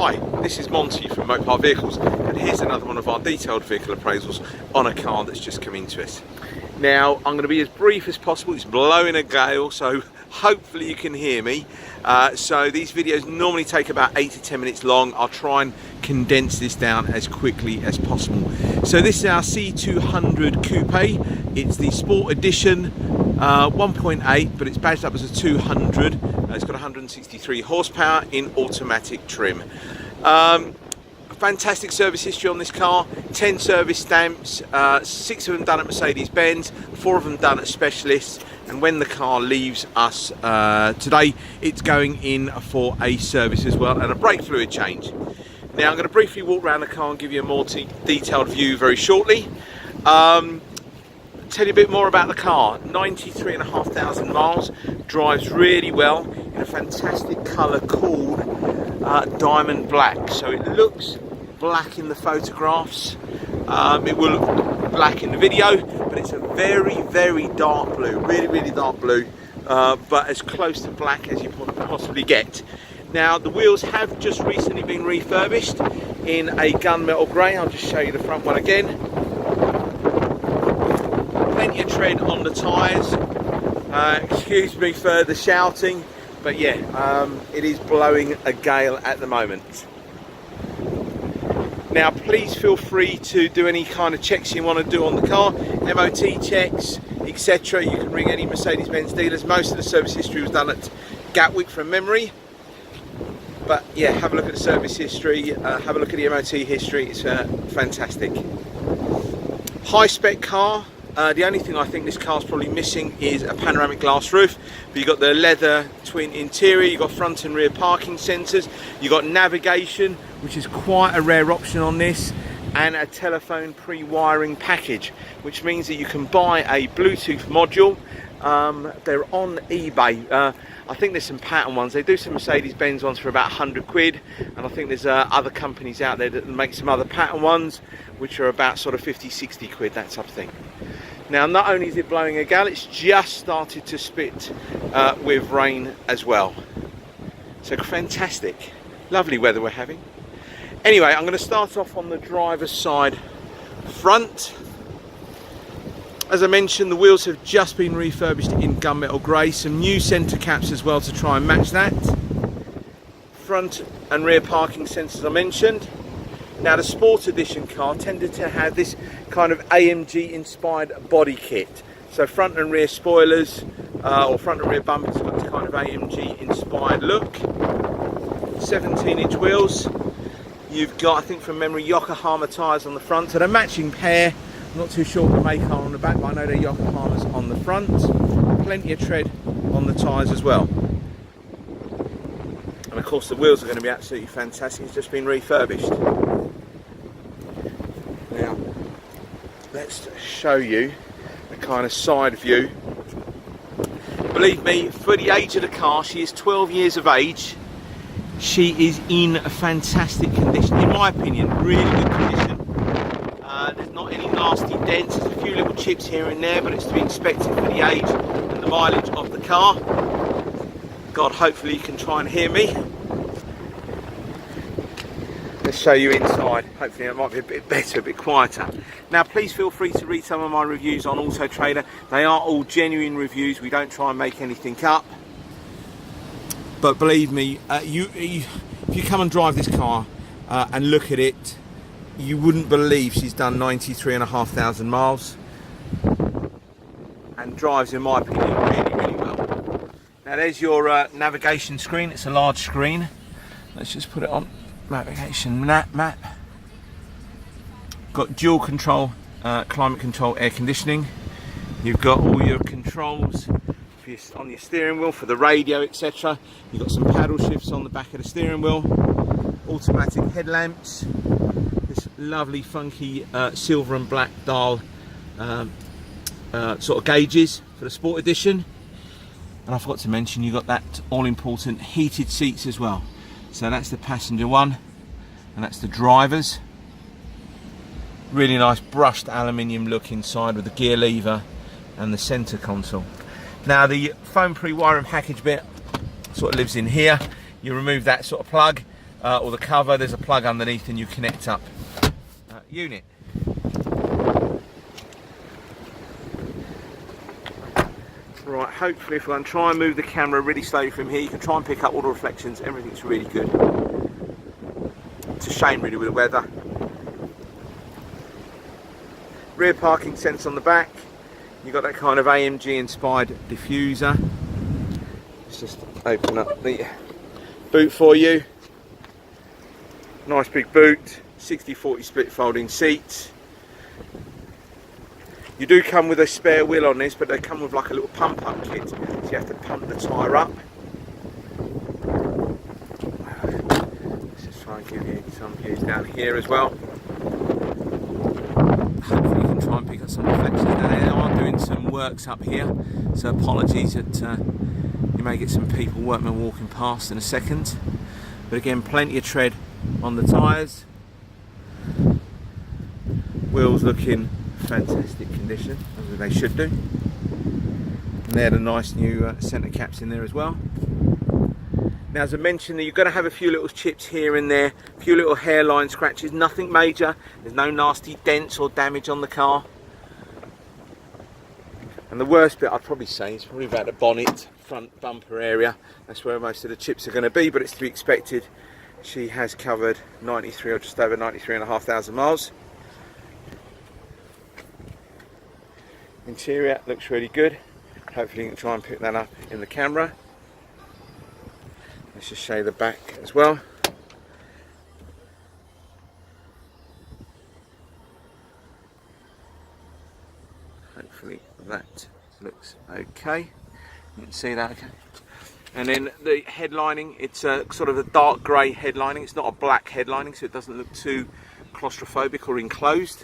Hi, this is Monty from Mopar Vehicles, and here's another one of our detailed vehicle appraisals on a car that's just come into us. Now, I'm going to be as brief as possible. It's blowing a gale, so hopefully you can hear me. So these videos normally take about 8 to 10 minutes long. I'll try and condense this down as quickly as possible. So this is our C200 Coupe. It's the Sport Edition 1.8, but it's badged up as a 200. It's got 163 horsepower in automatic trim. Fantastic service history on this car. 10 service stamps, 6 of them done at Mercedes-Benz, 4 of them done at specialists, and when the car leaves us today, it's going in for a service as well and a brake fluid change. Now I'm going to briefly walk around the car and give you a more detailed view very shortly. Tell you a bit more about the car. 93,500 miles, drives really well in a fantastic colour called diamond black. So it looks black in the photographs, it will look black in the video, but it's a very, very dark blue, really dark blue, but as close to black as you possibly get. Now the wheels have just recently been refurbished in a gunmetal grey. I'll just show you the front one again. Plenty of tread on the tyres. Excuse me for the shouting, but yeah, it is blowing a gale at the moment. Now please feel free to do any kind of checks you want to do on the car, MOT checks, etc. You can ring any Mercedes-Benz dealers. Most of the service history was done at Gatwick from memory. But yeah, have a look at the service history, have a look at the MOT history. It's fantastic. High spec car. The only thing I think this car's probably missing is a panoramic glass roof. But you've got the leather twin interior, you've got front and rear parking sensors, you've got navigation, which is quite a rare option on this, and a telephone pre-wiring package, which means that you can buy a Bluetooth module. They're on eBay. I think there's some pattern ones. They do some Mercedes-Benz ones for about 100 quid, and I think there's other companies out there that make some other pattern ones which are about sort of 50, 60 quid, that type of thing. Now not only is it blowing a gale, it's just started to spit with rain as well. So fantastic, lovely weather we're having. Anyway, I'm going to start off on the driver's side front. As I mentioned, the wheels have just been refurbished in gunmetal grey, some new centre caps as well to try and match that. Front and rear parking sensors I mentioned. Now the Sport Edition car tended to have this kind of AMG inspired body kit. So front and rear spoilers, or front and rear bumpers have got this kind of AMG inspired look. 17-inch wheels. You've got, I think from memory, Yokohama tyres on the front, so they're matching pair. I'm not too sure what make are on the back, but I know they're Yokohamas on the front. Plenty of tread on the tyres as well. And of course the wheels are going to be absolutely fantastic. It's just been refurbished. Now, let's show you the kind of side view. Believe me, for the age of the car, she is 12 years of age. She is in a fantastic condition, in my opinion, really good condition. There's not any nasty dents, there's a few little chips here and there, but it's to be expected for the age and the mileage of the car. God, hopefully you can try and hear me. Let's show you inside. Hopefully it might be a bit better, a bit quieter. Now please feel free to read some of my reviews on Auto Trader. They are all genuine reviews, we don't try and make anything up. But believe me, if you come and drive this car and look at it, you wouldn't believe she's done 93,500 miles and drives, in my opinion, really well. Now there's your navigation screen. It's a large screen. Let's just put it on navigation map. Got dual control, climate control, air conditioning. You've got all your controls on your steering wheel for the radio, etc. You've got some paddle shifts on the back of the steering wheel, automatic headlamps, this lovely funky silver and black dial sort of gauges for the Sport Edition, and I forgot to mention you got that all important heated seats as well. So that's the passenger one and that's the driver's. Really nice brushed aluminium look inside with the gear lever and the centre console. Now the phone pre-wiring package bit sort of lives in here. You remove that sort of plug. or the cover, there's a plug underneath and you connect up unit. Right, hopefully if I can try and move the camera really slowly from here, you can try and pick up all the reflections. Everything's really good. It's a shame really with the weather. Rear parking sensor on the back. You've got that kind of AMG inspired diffuser. Let's just open up the boot for you. Nice big boot, 60/40 split folding seats. You do come with a spare wheel on this, but they come with like a little pump up kit, so you have to pump the tyre up. Let's just try and give you some views down here as well. Hopefully you can try and pick up some reflections. Now they are doing some works up here, so apologies that you may get some people, workmen walking past in a second. But again, plenty of tread on the tyres. Wheels looking fantastic condition, as they should do. And they're the nice new centre caps in there as well. Now, as I mentioned, you're going to have a few little chips here and there, a few little hairline scratches, nothing major. There's no nasty dents or damage on the car. And the worst bit I'd probably say is probably about the bonnet, front bumper area. That's where most of the chips are going to be, but it's to be expected. She has covered 93 or just over 93,500 miles. Interior looks really good. Hopefully you can try and pick that up in the camera. Let's just show you the back as well. Hopefully that looks okay. You can see that okay. And then the headlining, it's a sort of a dark grey headlining. It's not a black headlining, so it doesn't look too claustrophobic or enclosed.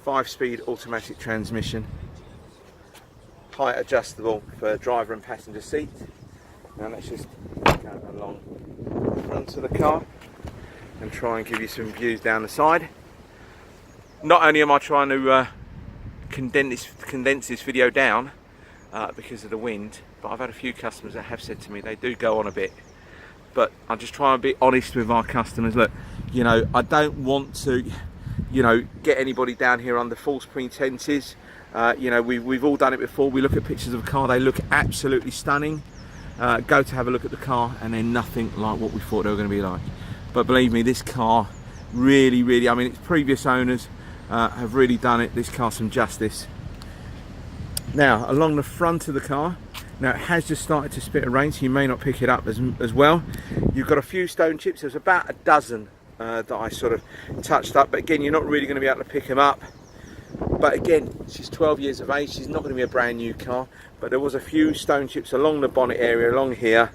5-speed automatic transmission. Height adjustable for driver and passenger seat. Now let's just go along the front of the car and try and give you some views down the side. Not only am I trying to condense this video down because of the wind, but I've had a few customers that have said to me they do go on a bit. But I'm just trying to be honest with our customers. Look, you know, I don't want to, you know, get anybody down here under false pretenses. You know, we've all done it before. We look at pictures of a car, they look absolutely stunning. Go to have a look at the car and they're nothing like what we thought they were going to be like. But believe me, this car really, I mean, its previous owners have really done it, this car, some justice. Now, along the front of the car, now it has just started to spit a rain, so you may not pick it up as well. You've got a few stone chips. There's about a dozen that I sort of touched up, but again, you're not really going to be able to pick them up. But again, she's 12 years of age, she's not going to be a brand new car, but there was a few stone chips along the bonnet area, along here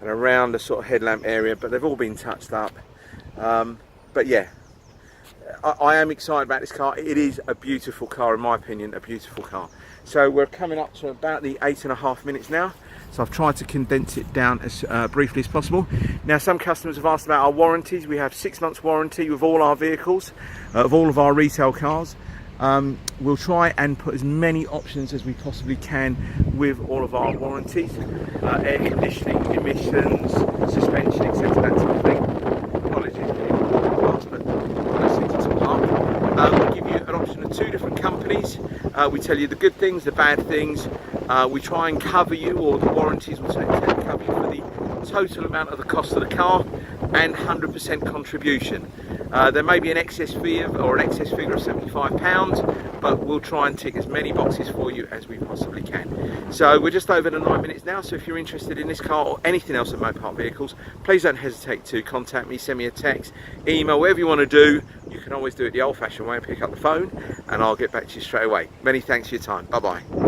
and around the sort of headlamp area, but they've all been touched up. But yeah, I am excited about this car. It is a beautiful car, in my opinion, a beautiful car. So we're coming up to about the 8.5 minutes now. So I've tried to condense it down as briefly as possible. Now, some customers have asked about our warranties. We have 6 months warranty with all our vehicles, of all of our retail cars. We'll try and put as many options as we possibly can with all of our warranties. Air conditioning, emissions, suspension, etc., that sort of thing. Apologies, but that's it to park. We'll give you an option of 2 different companies. We tell you the good things, the bad things. We try and cover you, or the warranties will tend to cover you for the total amount of the cost of the car and 100% contribution. There may be an excess fee or an excess figure of £75, but we'll try and tick as many boxes for you as we possibly can. So we're just over the 9 minutes now, so if you're interested in this car or anything else at Mopar Vehicles, please don't hesitate to contact me, send me a text, email, whatever you want to do. You can always do it the old-fashioned way and pick up the phone, and I'll get back to you straight away. Many thanks for your time. Bye-bye.